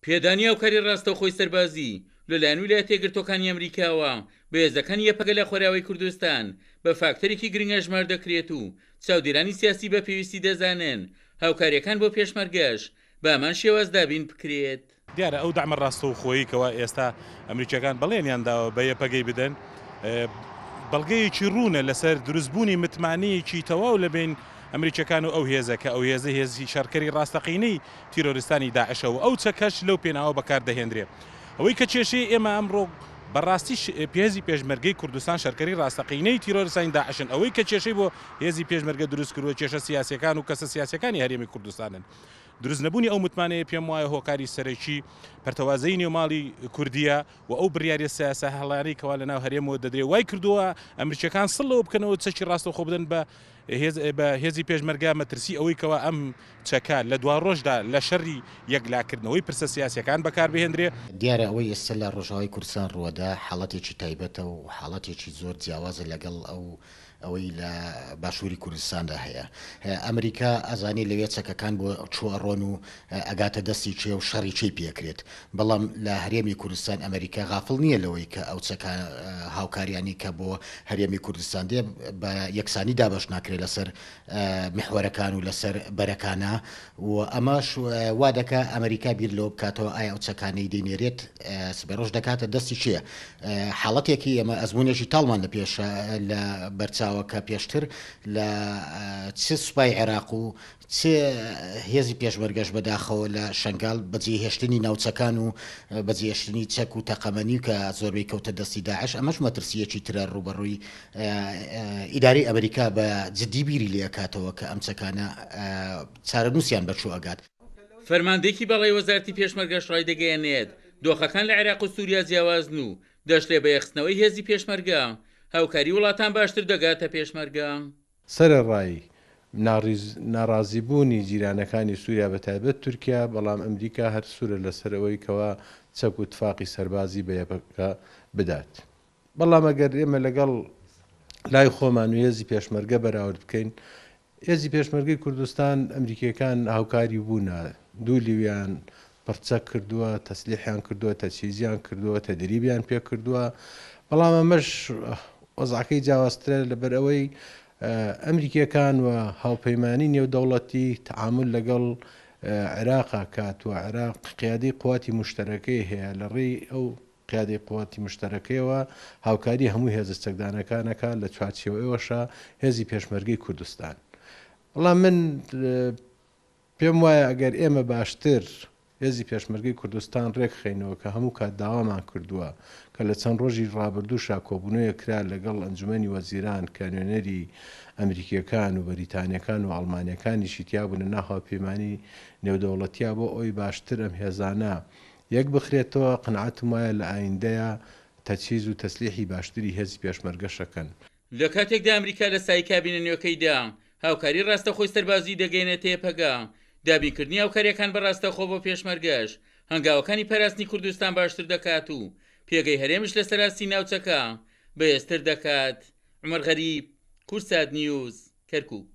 پێدانی ئەوکاری ڕاستەوخۆی سەربازی لەلایەن ویلایەتە یەکگرتووەکانی ئەمریکاوە بە هێزەکانی یەپەگە لە خۆراوی کوردستان بە فاکتەرێکی گرنگە ژمار دەکرێت و چاودێرانی سیاسی بە پێویستی دەزانن هاوکاریەکان بۆ پێشمەرگەش بە ئەمان شێواز دابین بکرێت. دیارە ئەو دامە ڕاستەوخۆییکەوە ئێستا ئەمریکەکان بەڵێنیانداوە بە یەپەگەی بدەن بەڵگەیەکی ڕوونە لەسەر دروستبوونی متمانەیەکی تەواو لەبین ئەمریکەکان و ئەو هێزەکە ئەو هێزە هێزی شارکەری ڕاستەقینەی تیرۆریستانی داعشەوە ئەو چەکەش لەو پێناوە بەکاردەهێنرێت ئەوەی کە کێشەی ئێمە ئەمڕۆ بەڕاستی هێزی پێشمەرگەی کوردستان شارکەری ڕاستەقینەی تیرۆریستانی داعشن ئەوەی کە کێشەی بۆ هێزی پێشمەرگە دروست کردووە کێشە سیاسیەکان و کەسە سیاسیەکانی هەرێمی کوردستانن. دروست نەبوونی ئەو متمانەیە پێم وایە هۆکاری سەرەکی پەرتەوازەی نێوماڵی کوردیە و ئەو بڕیاریە سیاسە هەڵاری کەوا لە ناو هەرێمەوە دەدرێت وای کردووە ئەمریکەکان سڵەوە بکەنەوە چەکی ڕاستەوخۆ بدەن بە هێزی پێشمەرگە مەترسی ئەوەی کەوا ئەم چەکە لە دوا ڕۆژدا لە شەڕی یەکلاکردنەوەی پرسە سیاسیەکان بەکاربهێنرێ. دیارە ئەوەی ئێستا لە ڕۆژاوای کوردستان ڕووەدا حاڵەتێکی تایبەتە و حاڵەتێکی زۆر جیاوازە لەگەڵ ئەوەی لە باشووری کوردستاندا هەیە. ئەمریکا ئەزانی لەوێ چەکەکان بۆ چوەڕۆن و ئەگاتە دەستی چێ و شەڕی چی پێکرێت بەڵام لە هەرێمی کوردستان ئەمریکا غافڵ نییە لەوەی کە ئەو چەکە هاوکاریانی کە بۆ هەرێمی کوردستان دێ بە یەکسانی دابش ناکرێت لەسەر محوەرەکان و لەسەر بەرەکانە و ئەمەش وا دەکا ئەمریکا بیر لەوە بکاتەوە ئایا ئەو چەکانەی دەینێرێت سبەرۆژ دەکاتە دەستی چییە. حاڵەتێکی ئەمە ئەزمونێکی تاڵمان لە پێش لە بەرچاوەکە پێشتر لە چ سوپای عێراق و چ هێزی پێشمەرگەش بەداخەوە لە شنگال بەجێهێشتنی ناوچەکان و بەجێهێشتنی چەک و تەقەمەنی کە زۆربەی کەوتە دەستی داعش ئەمەش مەترسیەکی ترە ڕوبەڕووی ئیداری ئەمریکا بە جددی بیری لێکاتەوە کە ئەم چەکانە چارەنووسیان بەرچوو ئەگات. فەرماندەیەکی بەڵی وەزارەتی پێشمەرگەش ڕای دەگەیەنێت دۆخەکان لە عێراق و سووریا جیاوازن و دەشتێ بە یەخستنەوەی هێزی پێشمەرگە هاوکاری وڵاتان باشتر دەگاتە پێشمەرگە. سەرەڕای ناڕازیبوونی جیرانەکانی سووریا بە تایبەت تورکیا بەڵام ئەمریکا هەر سوورە لەسەرەوەی کەوا چەک و تفاقی سەربازی بە یەکە بدات. بەڵام ئەگەر ئێمە لەگەڵ لای خۆمان و هێزی پێشمەرگە بەراورد بکەین هێزی پێشمەرگەی کوردستان ئەمریکیەکان هاوکاری بوونە دوو لیویان پڕچە کردووە تەسلیحیان کردووە تەچیزیان کردووە تەدریبیان پێ کردووە بەڵام ئەمەش وەزعەکەی جیاوازترە لەبەر ئەوەی ئەمریکیەکان و هاوپەیمانی نێودەوڵەتی تەعامل لەگەڵ عێراقا کات و عێراق قیادەی قواتی مشتەرەکەی هەیە لە ڕێی ئەو قیادەی قواتی مشتەرەکەیەوە هاوکاری هەموو هێزە چەکدانەکانەکە لە چوارچێوەوەشە هێزی پێشمەرگەی کوردستان. بەڵام من پێم وایە ئەگەر ئێمە باشتر هێزی پێشمەرگەی کوردستان ڕێکخینەوە کە هەموو کات داوامان کردووە کە لە چەند ڕۆژی ڕابردووشا کۆبوونەیە کرا لەگەڵ ئەنجومەنی وەزیران کە نوێنەری ئەمریکیەکان و بەریتانیەکان و ئەڵمانیەکانیشی تیابوون ناخوا پەیمانی نێودەوڵەتیا بۆ ئەوی باشتر ئەم هێزانە یەک بخرێتەوە قەنعەتم وایە لە ئایندەیە تەچیز و تەسلیحی باشتری هێزی پێشمەرگەشەکەن. لە کاتێکدا ئەمریکا لە سای کابینە نوێەکەیدا هاوکاری ڕاستەخۆی سەربازی دەگەێنێت تێپەگا دابینکردنی هاوکاریەکان بە ڕاستەخۆ بۆ پێشمەرگەش هەنگاوەکانی پاراستنی کوردستان باشتر دەکات و پێگەی هەرێمش لە سەراستی ناوچەکە بەهێزتر دەکات. عومەر غەریب، کورسات نیوز، کەرکووک.